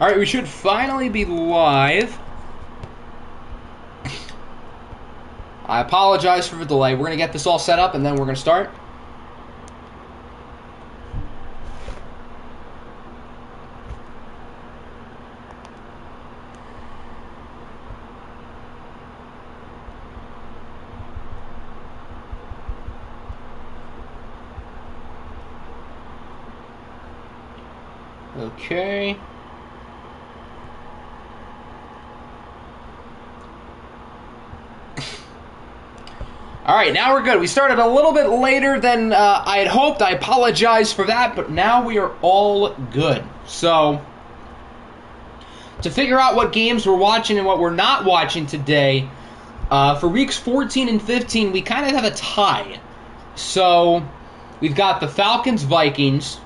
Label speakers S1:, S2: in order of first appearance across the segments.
S1: Alright, we should finally be live. I apologize for the delay. We're going to get this all set up and then we're going to start. Okay. Alright, now we're good. We started a little bit later than I had hoped. I apologize for that, but now we are all good. So, to figure out what games we're watching and what we're not watching today, for weeks 14 and 15, we kind of have a tie. So, we've got the Falcons, Vikings,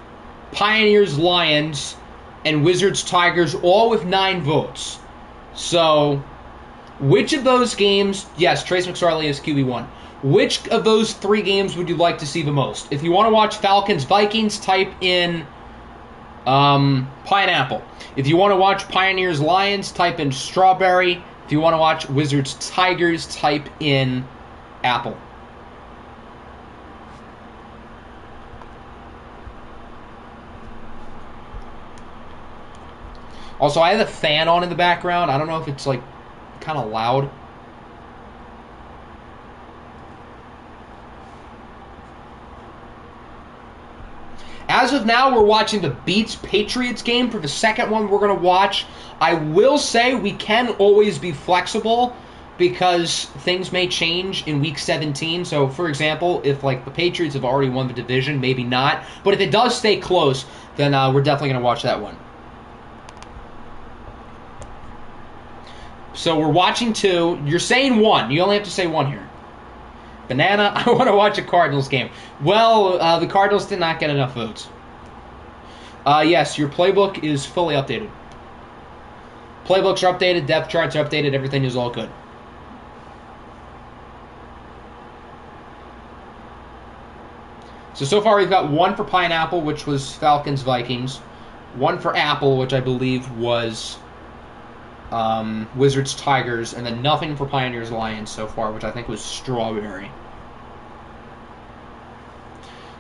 S1: Pioneers, Lions, and Wizards, Tigers, all with 9 votes. So, which of those games... Yes, Trace McSorley is QB1. Which of those 3 games would you like to see the most? If you want to watch Falcons, Vikings, type in pineapple. If you want to watch Pioneers, Lions, type in strawberry. If you want to watch Wizards, Tigers, type in apple. Also, I have a fan on in the background. I don't know if it's, like, kind of loud. As of now, we're watching the Beats-Patriots game for the second one we're going to watch. I will say we can always be flexible because things may change in Week 17. So, for example, if like the Patriots have already won the division, maybe not. But if it does stay close, then we're definitely going to watch that one. So we're watching 2. You're saying 1. You only have to say 1 here. Banana, I want to watch a Cardinals game. Well, the Cardinals did not get enough votes. Yes, your playbook is fully updated. Playbooks are updated, depth charts are updated, everything is all good. So far we've got 1 for pineapple, which was Falcons, Vikings. 1 for apple, which I believe was Wizards, Tigers, and then nothing for Pioneers, Lions so far, which I think was strawberry.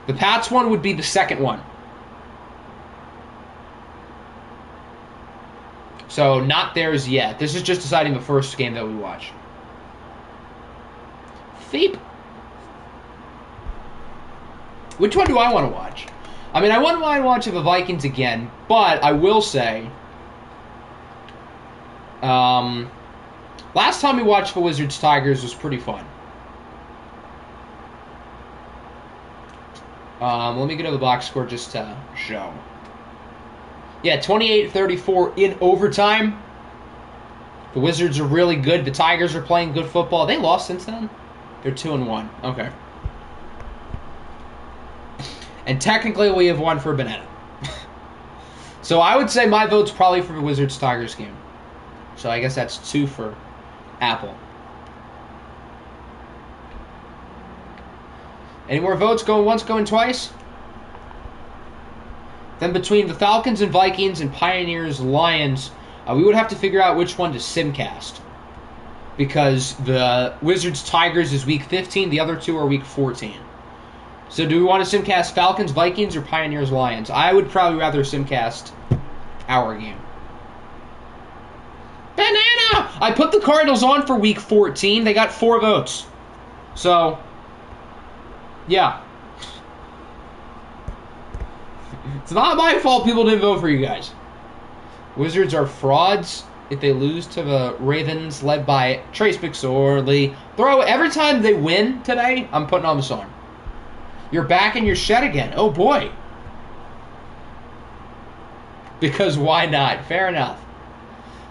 S1: The Pats one would be the second one. So, not theirs yet. This is just deciding the first game that we watch. Feep. Which one do I want to watch? I mean, I wouldn't mind watching the Vikings again, but I will say... last time we watched the Wizards Tigers was pretty fun. Let me get to the box score just to show. Yeah, 28-34 in overtime. The Wizards are really good. The Tigers are playing good football. They lost since then? They're 2-1. Okay. And technically we have 1 for Banana. So I would say my vote's probably for the Wizards Tigers game. So I guess that's 2 for apple. Any more votes? Going once, going twice? Then between the Falcons and Vikings and Pioneers, Lions, we would have to figure out which one to simcast. Because the Wizards Tigers is week 15, the other 2 are week 14. So do we want to simcast Falcons, Vikings, or Pioneers, Lions? I would probably rather simcast our game. Banana! I put the Cardinals on for week 14. They got 4 votes. So, yeah. It's not my fault people didn't vote for you guys. Wizards are frauds if they lose to the Ravens led by Trace McSorley. Every time they win today, I'm putting on the song. You're back in your shed again. Oh, boy. Because why not? Fair enough.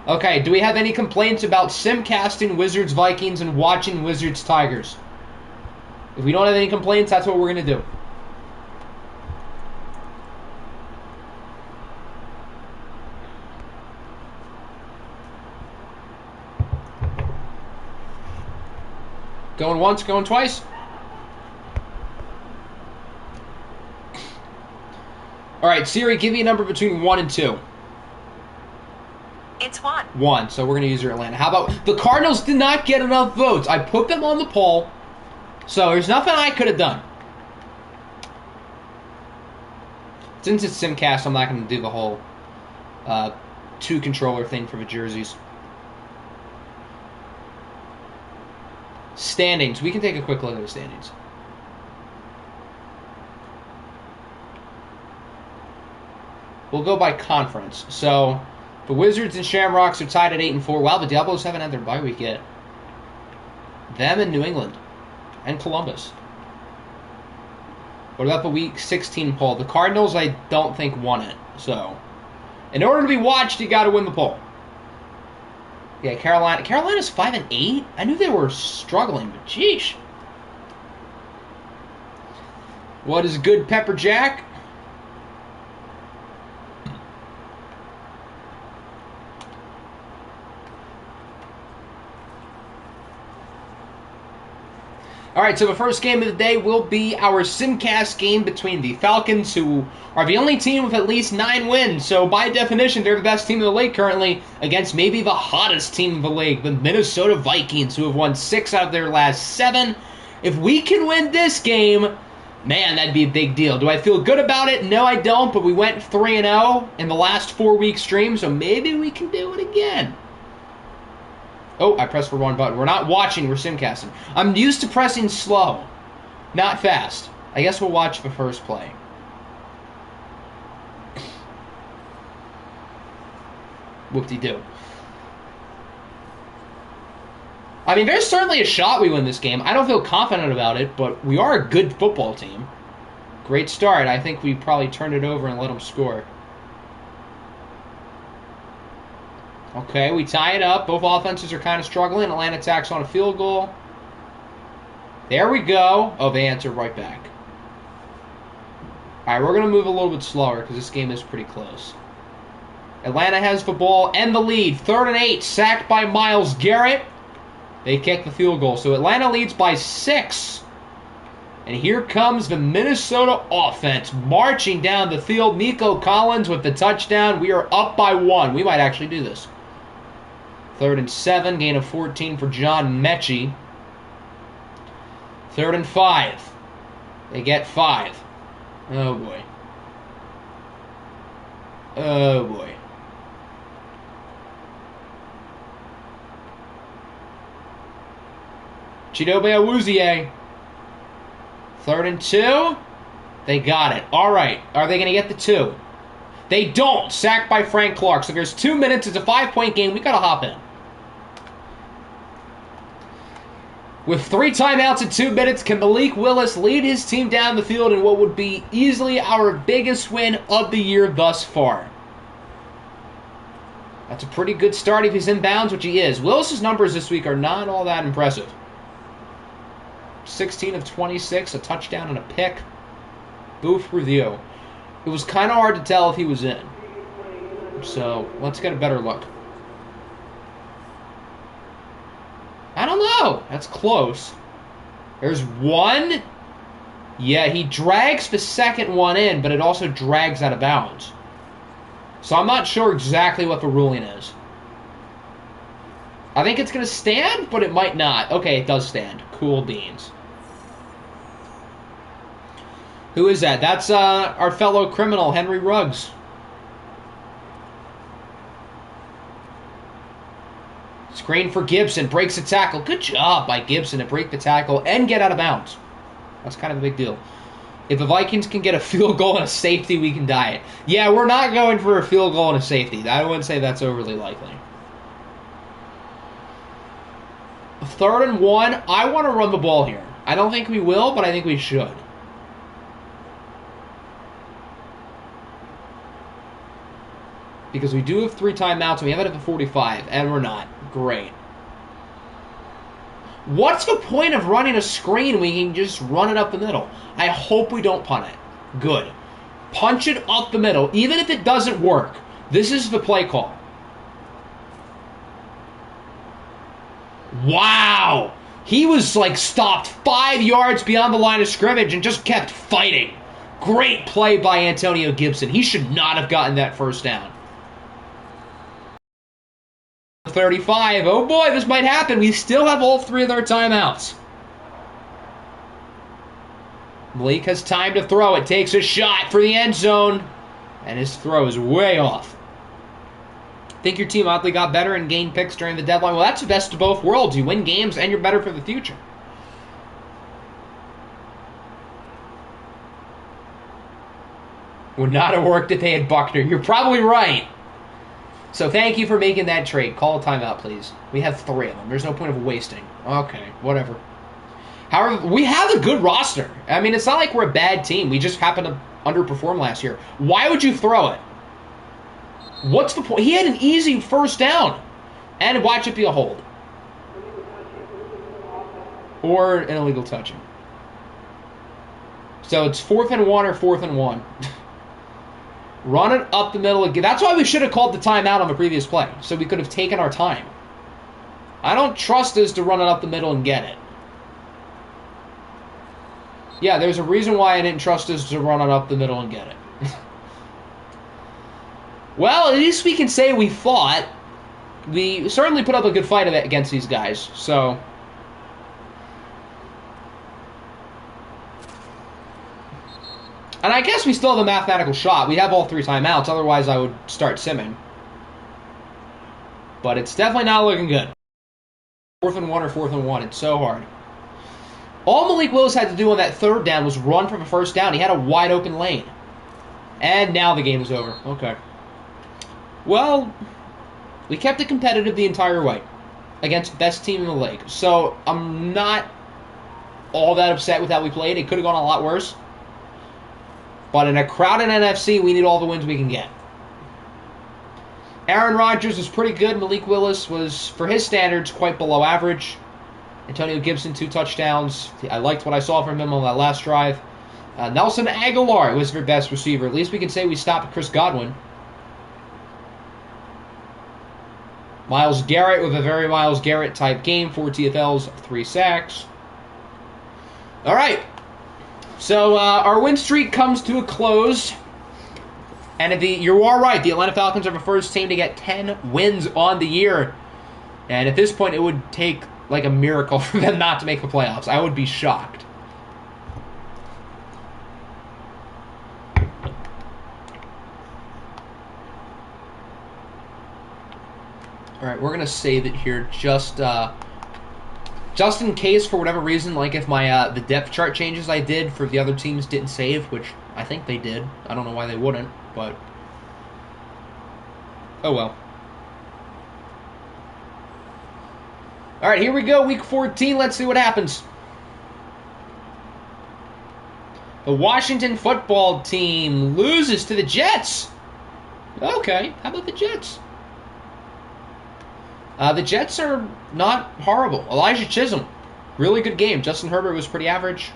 S1: Okay, do we have any complaints about simcasting Wizards, Vikings, and watching Wizards, Tigers? If we don't have any complaints, that's what we're going to do. Going once, going twice? Alright, Siri, give me a number between 1 and 2.
S2: It's one.
S1: One, so we're going to use your Atlanta. How about the Cardinals did not get enough votes. I put them on the poll, so there's nothing I could have done. Since it's Simcast, I'm not going to do the whole two-controller thing for the jerseys. Standings. We can take a quick look at the standings. We'll go by conference. So, the Wizards and Shamrocks are tied at 8-4. Wow, the Diablos haven't had their bye week yet. Them and New England. And Columbus. What about the Week 16 poll? The Cardinals, I don't think, won it. So, in order to be watched, you got to win the poll. Yeah, Carolina. Carolina's 5-8? I knew they were struggling, but sheesh. What is good, Pepper Jack? All right, so the first game of the day will be our Simcast game between the Falcons, who are the only team with at least 9 wins. So by definition, they're the best team in the league currently, against maybe the hottest team in the league, the Minnesota Vikings, who have won 6 out of their last 7. If we can win this game, man, that'd be a big deal. Do I feel good about it? No, I don't, but we went 3-0 in the last 4-week stream, so maybe we can do it again. Oh, I pressed the wrong button. We're not watching, we're simcasting. I'm used to pressing slow, not fast. I guess we'll watch the first play. Whoop-de-doo. I mean, there's certainly a shot we win this game. I don't feel confident about it, but we are a good football team. Great start. I think we probably turned it over and let them score. Okay, we tie it up. Both offenses are kind of struggling. Atlanta attacks on a field goal. There we go. Oh, they answer right back. All right, we're going to move a little bit slower because this game is pretty close. Atlanta has the ball and the lead. 3rd and 8, sacked by Myles Garrett. They kick the field goal. So Atlanta leads by 6. And here comes the Minnesota offense marching down the field. Nico Collins with the touchdown. We are up by 1. We might actually do this. 3rd and 7, gain of 14 for John Mechie. 3rd and 5. They get 5. Oh, boy. Oh, boy. Chidobe Awuzie. 3rd and 2. They got it. All right. Are they going to get the 2? They don't. Sacked by Frank Clark. So there's 2 minutes. It's a 5-point game. We got to hop in. With 3 timeouts in 2 minutes, can Malik Willis lead his team down the field in what would be easily our biggest win of the year thus far? That's a pretty good start if he's in bounds, which he is. Willis's numbers this week are not all that impressive. 16 of 26, a touchdown and a pick. Booth review. It was kind of hard to tell if he was in. So, let's get a better look. I don't know. That's close. There's 1. Yeah, he drags the second one in, but it also drags out of bounds. So I'm not sure exactly what the ruling is. I think it's going to stand, but it might not. Okay, it does stand. Cool beans. Who is that? That's our fellow criminal, Henry Ruggs. Screen for Gibson. Breaks a tackle. Good job by Gibson to break the tackle and get out of bounds. That's kind of a big deal. If the Vikings can get a field goal and a safety, we can die it. Yeah, we're not going for a field goal and a safety. I wouldn't say that's overly likely. 3rd and 1. I want to run the ball here. I don't think we will, but I think we should. Because we do have 3 timeouts, and we have it at the 45, and we're not. Great. What's the point of running a screen when you can just run it up the middle? I hope we don't punt it. Good. Punch it up the middle. Even if it doesn't work, this is the play call. Wow! He was like stopped 5 yards beyond the line of scrimmage and just kept fighting. Great play by Antonio Gibson. He should not have gotten that first down. 35. Oh boy, this might happen. We still have all 3 of their timeouts. Malik has time to throw it. Takes a shot for the end zone. And his throw is way off. Think your team oddly got better and gained picks during the deadline? Well, that's the best of both worlds. You win games and you're better for the future. Would not have worked if they had Buckner. You're probably right. So thank you for making that trade. Call a timeout, please. We have 3 of them. There's no point of wasting. Okay, whatever. However, we have a good roster. I mean, it's not like we're a bad team. We just happened to underperform last year. Why would you throw it? What's the point? He had an easy first down. And watch it be a hold. Or an illegal touching. So it's 4th and 1 or 4th and 1. Run it up the middle again. That's why we should have called the timeout on the previous play. So we could have taken our time. I don't trust us to run it up the middle and get it. Yeah, there's a reason why I didn't trust us to run it up the middle and get it. Well, at least we can say we fought. We certainly put up a good fight against these guys, so... And I guess we still have a mathematical shot. We have all 3 timeouts, otherwise I would start simming. But it's definitely not looking good. 4th and 1 or 4th and 1, it's so hard. All Malik Willis had to do on that 3rd down was run for a first down. He had a wide open lane. And now the game is over. Okay. Well, we kept it competitive the entire way against the best team in the league. So I'm not all that upset with how we played. It could have gone a lot worse. But in a crowded NFC, we need all the wins we can get. Aaron Rodgers was pretty good. Malik Willis was, for his standards, quite below average. Antonio Gibson, 2 touchdowns. I liked what I saw from him on that last drive. Nelson Aguilar was their best receiver. At least we can say we stopped Chris Godwin. Myles Garrett with a very Myles Garrett-type game. 4 TFLs, 3 sacks. All right. So our win streak comes to a close. And you are right. The Atlanta Falcons are the first team to get 10 wins on the year. And at this point, it would take like a miracle for them not to make the playoffs. I would be shocked. All right, we're going to save it here just in case, for whatever reason, like if my the depth chart changes I did for the other teams didn't save, which I think they did. I don't know why they wouldn't, but oh well. All right, here we go, Week 14. Let's see what happens. The Washington football team loses to the Jets. Okay, how about the Jets? The Jets are not horrible. Elijah Chisholm, really good game. Justin Herbert was pretty average.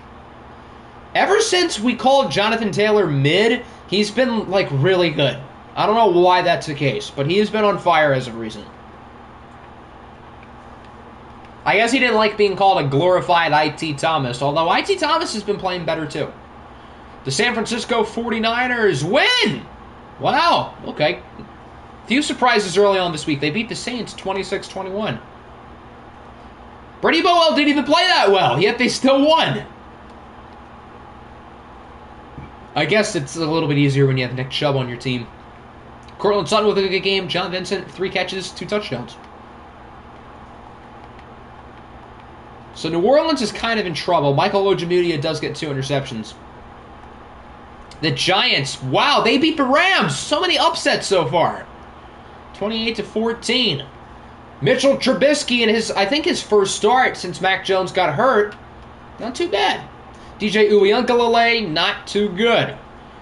S1: Ever since we called Jonathan Taylor mid, he's been, like, really good. I don't know why that's the case, but he has been on fire as of recent. I guess he didn't like being called a glorified I.T. Thomas, although I.T. Thomas has been playing better, too. The San Francisco 49ers win! Wow, okay. Few surprises early on this week. They beat the Saints 26-21. Brady Boel didn't even play that well, yet they still won. I guess it's a little bit easier when you have Nick Chubb on your team. Cortland Sutton with a good game. John Vincent, 3 catches, 2 touchdowns. So New Orleans is kind of in trouble. Michael Ojemudia does get 2 interceptions. The Giants, wow, they beat the Rams. So many upsets so far. 28-14. Mitchell Trubisky in his first start since Mac Jones got hurt. Not too bad. DJ Uiagalelei, not too good.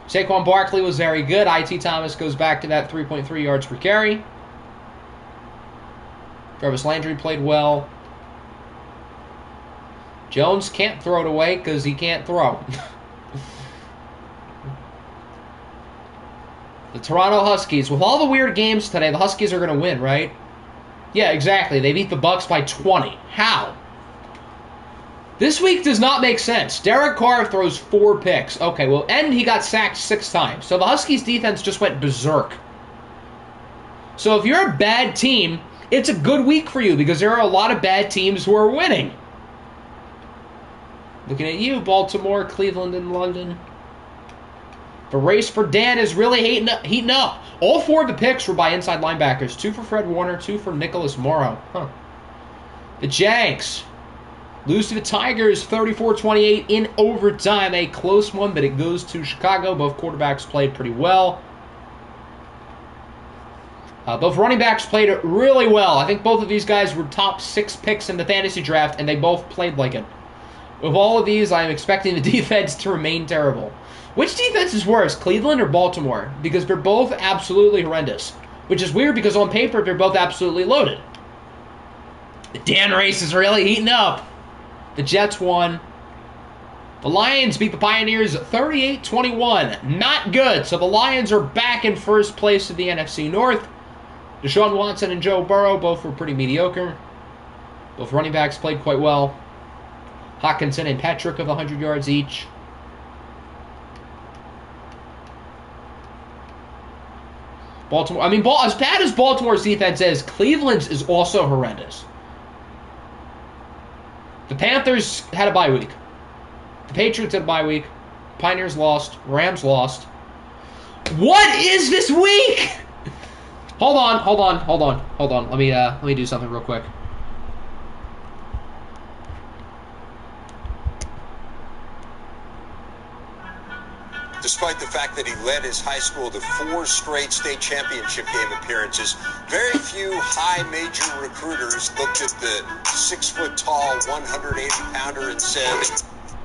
S1: Saquon Barkley was very good. I.T. Thomas goes back to that 3.3 yards per carry. Jarvis Landry played well. Jones can't throw it away because he can't throw. The Toronto Huskies. With all the weird games today, the Huskies are going to win, right? Yeah, exactly. They beat the Bucks by 20. How? This week does not make sense. Derek Carr throws 4 picks. Okay, well, and he got sacked 6 times. So the Huskies defense just went berserk. So if you're a bad team, it's a good week for you because there are a lot of bad teams who are winning. Looking at you, Baltimore, Cleveland, and London. The race for Dan is really heating up. All 4 of the picks were by inside linebackers. 2 for Fred Warner, 2 for Nicholas Morrow. The Jags lose to the Tigers 34-28 in overtime. A close one, but it goes to Chicago. Both quarterbacks played pretty well. Both running backs played really well. I think both of these guys were top 6 picks in the fantasy draft, and they both played like it. With all of these, I am expecting the defense to remain terrible. Which defense is worse, Cleveland or Baltimore? Because they're both absolutely horrendous. Which is weird because on paper, they're both absolutely loaded. The Dan race is really heating up. The Jets won. The Lions beat the Pioneers 38-21. Not good. So the Lions are back in first place of the NFC North. Deshaun Watson and Joe Burrow both were pretty mediocre. Both running backs played quite well. Hawkinson and Patrick of 100 yards each. Baltimore, as bad as Baltimore's defense is, Cleveland's is also horrendous. The Panthers had a bye week. The Patriots had a bye week. Pioneers lost. Rams lost. What is this week? Hold on. Let me do something real quick.
S2: Despite the fact that he led his high school to 4 straight state championship game appearances, very few high major recruiters looked at the 6-foot-tall, 180-pounder and said,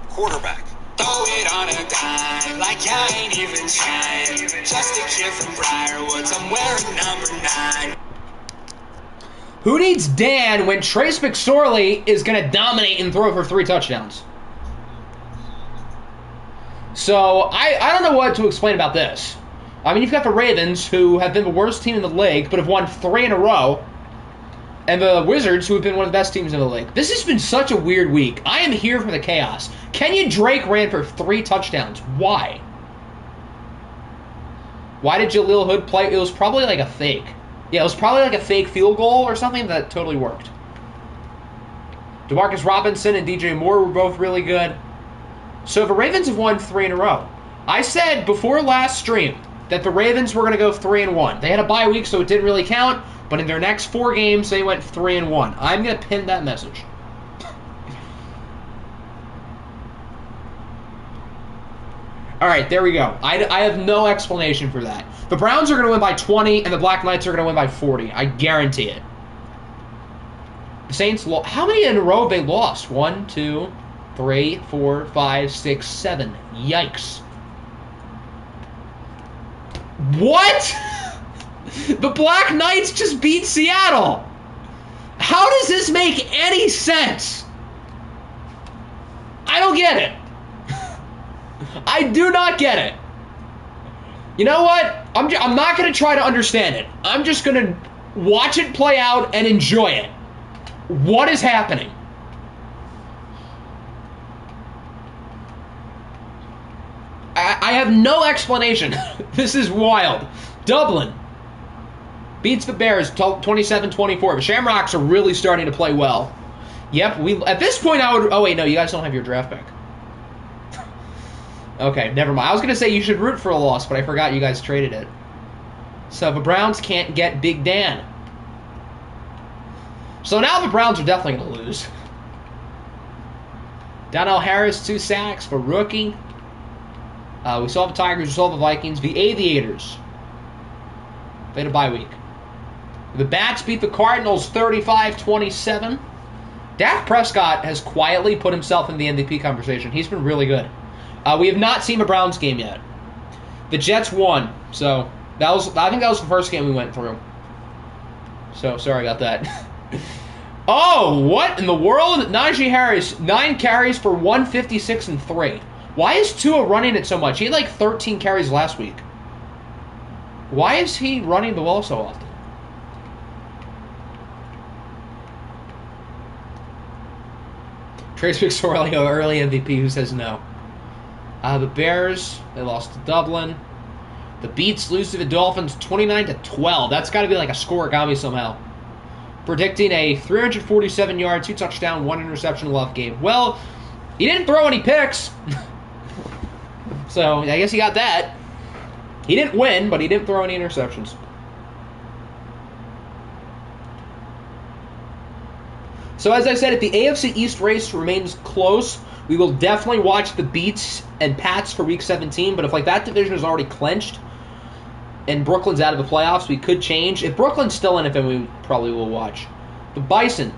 S2: quarterback. Throw it on a dime, like I ain't even trying. Just a kid from Briarwoods, I'm wearing number 9.
S1: Who needs Dan when Trace McSorley is going to dominate and throw for 3 touchdowns? So, I don't know what to explain about this. You've got the Ravens, who have been the worst team in the league, but have won 3 in a row. And the Wizards, who have been one of the best teams in the league. This has been such a weird week. I am here for the chaos. Kenyon Drake ran for 3 touchdowns. Why? Why did Jaleel Hood play? It was probably like a fake. Yeah, it was probably like a fake field goal or something that totally worked. DeMarcus Robinson and DJ Moore were both really good. So the Ravens have won 3 in a row. I said before last stream that the Ravens were going to go 3-1. They had a bye week, so it didn't really count. But in their next 4 games, they went 3-1. I'm going to pin that message. All right, there we go. I have no explanation for that. The Browns are going to win by 20, and the Black Knights are going to win by 40. I guarantee it. The Saints, how many in a row have they lost? 1, 2, 3, 4, 5, 6, 7. Yikes. What? The Black Knights just beat Seattle. How does this make any sense? I don't get it. I do not get it. You know what? I'm not going to try to understand it. I'm just going to watch it play out and enjoy it. What is happening? I have no explanation. This is wild. Dublin beats the Bears 27-24. The Shamrocks are really starting to play well. Yep, at this point I would... Oh, wait, no, you guys don't have your draft pick. Okay, never mind. I was going to say you should root for a loss, but I forgot you guys traded it. So the Browns can't get Big Dan. So now the Browns are definitely going to lose. Donnell Harris, 2 sacks for rookie. We saw the Tigers, we saw the Vikings. The Aviators. They had a bye week. The Bats beat the Cardinals 35-27. Dak Prescott has quietly put himself in the MVP conversation. He's been really good. We have not seen a Browns game yet. The Jets won, so I think that was the first game we went through. So sorry about that. Oh, what in the world? Najee Harris, 9 carries for 156 and 3. Why is Tua running it so much? He had like 13 carries last week. Why is he running the ball so often? Trace McSorley, early MVP, who says no. The Bears, they lost to Dublin. The Beats lose to the Dolphins 29-12. That's got to be like a score origami somehow. predicting a 347-yard, 2-touchdown, 1 interception love game. Well, he didn't throw any picks. So, I guess he got that. He didn't win, but he didn't throw any interceptions. So, as I said, if the AFC East race remains close, we will definitely watch the Beats and Pats for Week 17. But if that division is already clinched and Brooklyn's out of the playoffs, we could change. If Brooklyn's still in it, then we probably will watch. The Bison.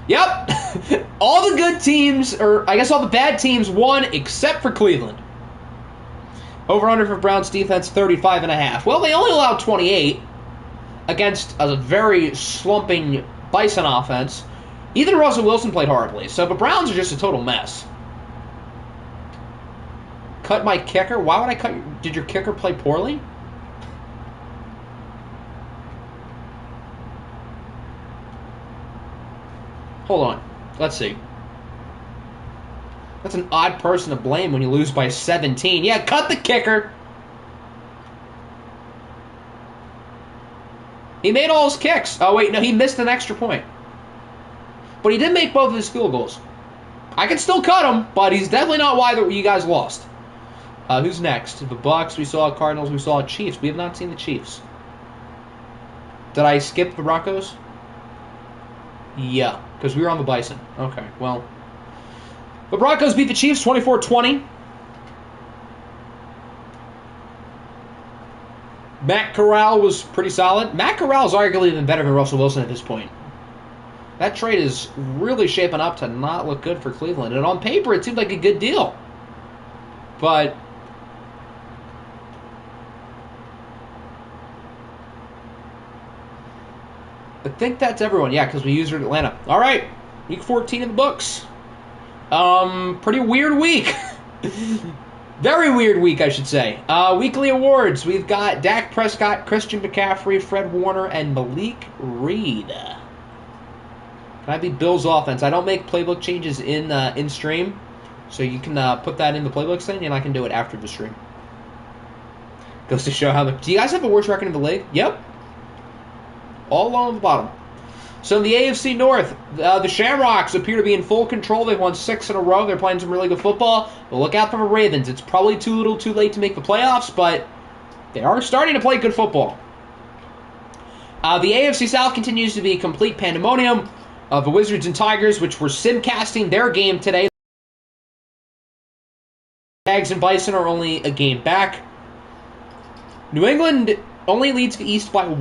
S1: Yep. All the good teams, or I guess all the bad teams, won except for Cleveland. Over-under for Browns defense, 35.5. Well, they only allowed 28 against a very slumping Bison offense. Even Russell Wilson played horribly. So the Browns are just a total mess. Cut my kicker? Why would I cut your... Did your kicker play poorly? Hold on. Let's see. That's an odd person to blame when you lose by 17. Yeah, cut the kicker. He made all his kicks. Oh, wait, no, he missed an extra point. But he did make both of his field goals. I can still cut him, but he's definitely not why you guys lost. Who's next? The Bucs, we saw Cardinals, we saw Chiefs. We have not seen the Chiefs. Did I skip the Broncos? Yeah, because we were on the Bison. Okay, well. The Broncos beat the Chiefs 24-20. Matt Corral was pretty solid. Matt Corral is arguably even better than Russell Wilson at this point. That trade is really shaping up to not look good for Cleveland. And on paper, it seemed like a good deal. But I think that's everyone. Yeah, because we used her in Atlanta. All right. Week 14 in the books. Pretty weird week. Very weird week, I should say. Weekly awards. We've got Dak Prescott, Christian McCaffrey, Fred Warner, and Malik Reed. Can I be Bills offense? I don't make playbook changes in stream, so you can put that in the playbooks thing, and I can do it after the stream. Goes to show how the... Do you guys have the worst record in the league? Yep. All along the bottom. So in the AFC North, the Shamrocks appear to be in full control. They've won 6 in a row. They're playing some really good football. But look out for the Ravens. It's probably too little too late to make the playoffs, but they are starting to play good football. The AFC South continues to be complete pandemonium. The Wizards and Tigers, which were simcasting their game today. Jags and Bison are only a game back. New England only leads the East by 1.